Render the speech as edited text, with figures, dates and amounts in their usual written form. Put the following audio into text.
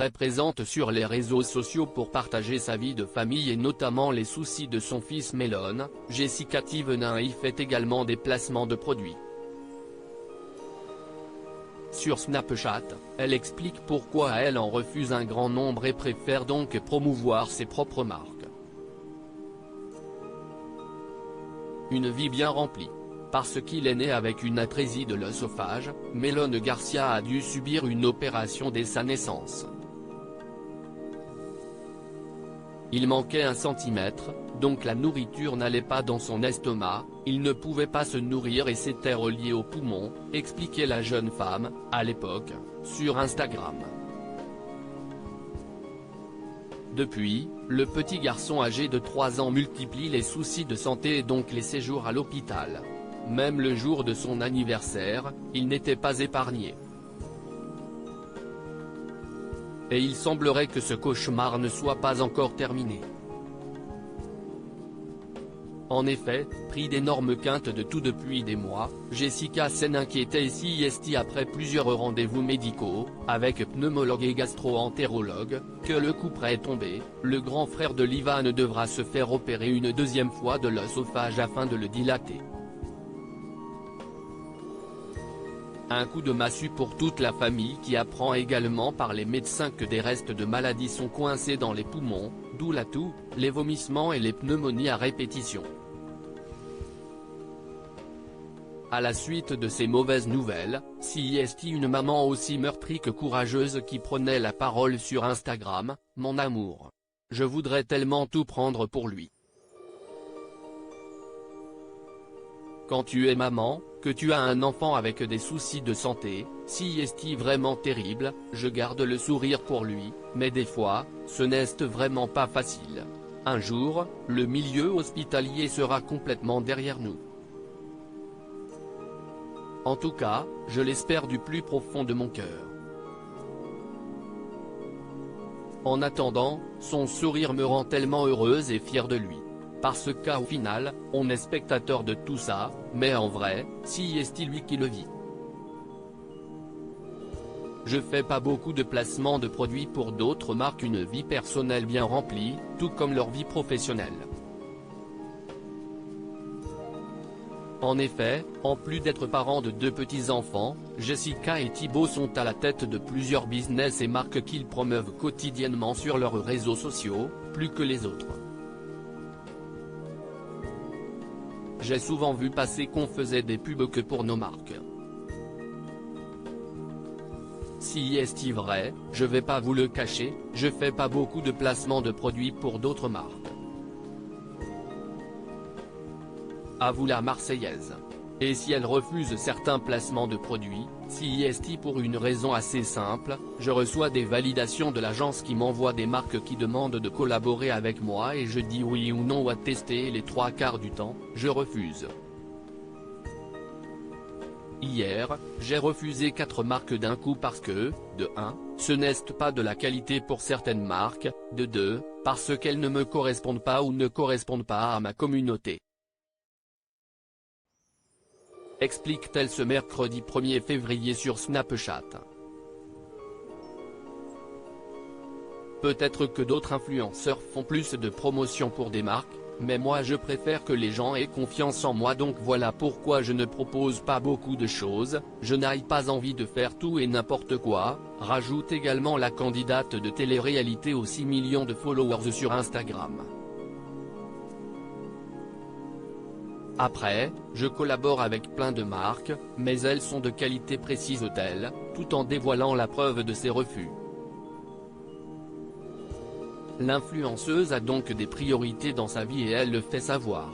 très présente sur les réseaux sociaux pour partager sa vie de famille et notamment les soucis de son fils Melon. Jessica Thivenin y fait également des placements de produits. Sur Snapchat, elle explique pourquoi elle en refuse un grand nombre et préfère donc promouvoir ses propres marques. Une vie bien remplie. Parce qu'il est né avec une atrésie de l'œsophage, Melon Garcia a dû subir une opération dès sa naissance. Il manquait 1 centimètre, donc la nourriture n'allait pas dans son estomac, il ne pouvait pas se nourrir et c'était relié aux poumons, expliquait la jeune femme, à l'époque, sur Instagram. Depuis, le petit garçon âgé de 3 ans multiplie les soucis de santé et donc les séjours à l'hôpital. Même le jour de son anniversaire, il n'était pas épargné. Et il semblerait que ce cauchemar ne soit pas encore terminé. En effet, pris d'énormes quintes de tout depuis des mois, Jessica s'en inquiétait et après plusieurs rendez-vous médicaux, avec pneumologue et gastro-entérologue, que le coup près est tombé, le grand frère de l'Ivan devra se faire opérer une 2e fois de l'œsophage afin de le dilater. Un coup de massue pour toute la famille qui apprend également par les médecins que des restes de maladies sont coincés dans les poumons, d'où la toux, les vomissements et les pneumonies à répétition. À la suite de ces mauvaises nouvelles, une maman aussi meurtrie que courageuse qui prenait la parole sur Instagram, « Mon amour. Je voudrais tellement tout prendre pour lui. Quand tu es maman, que tu as un enfant avec des soucis de santé, si est vraiment terrible, je garde le sourire pour lui, mais des fois, ce n'est vraiment pas facile. Un jour, le milieu hospitalier sera complètement derrière nous. En tout cas, je l'espère du plus profond de mon cœur. En attendant, son sourire me rend tellement heureuse et fière de lui. Parce qu'au final, on est spectateur de tout ça, mais en vrai, c'est lui qui le vit. Je fais pas beaucoup de placements de produits pour d'autres marques, une vie personnelle bien remplie, tout comme leur vie professionnelle. En effet, en plus d'être parents de 2 petits-enfants, Jessica et Thibaut sont à la tête de plusieurs business et marques qu'ils promeuvent quotidiennement sur leurs réseaux sociaux, plus que les autres. J'ai souvent vu passer qu'on faisait des pubs que pour nos marques. Si est vrai, je vais pas vous le cacher, je fais pas beaucoup de placements de produits pour d'autres marques. Avoue la Marseillaise. Et si elle refuse certains placements de produits, pour une raison assez simple, je reçois des validations de l'agence qui m'envoie des marques qui demandent de collaborer avec moi et je dis oui ou non à tester et les 3/4 du temps, je refuse. Hier, j'ai refusé 4 marques d'un coup parce que, de 1, ce n'est pas de la qualité pour certaines marques, de 2, parce qu'elles ne me correspondent pas ou ne correspondent pas à ma communauté. Explique-t-elle ce mercredi 1er février sur Snapchat. Peut-être que d'autres influenceurs font plus de promotion pour des marques, mais moi je préfère que les gens aient confiance en moi, donc voilà pourquoi je ne propose pas beaucoup de choses, je n'ai pas envie de faire tout et n'importe quoi, rajoute également la candidate de télé-réalité aux 6 millions de followers sur Instagram. Après, je collabore avec plein de marques, mais elles sont de qualité précise-t-elle, tout en dévoilant la preuve de ses refus. L'influenceuse a donc des priorités dans sa vie et elle le fait savoir.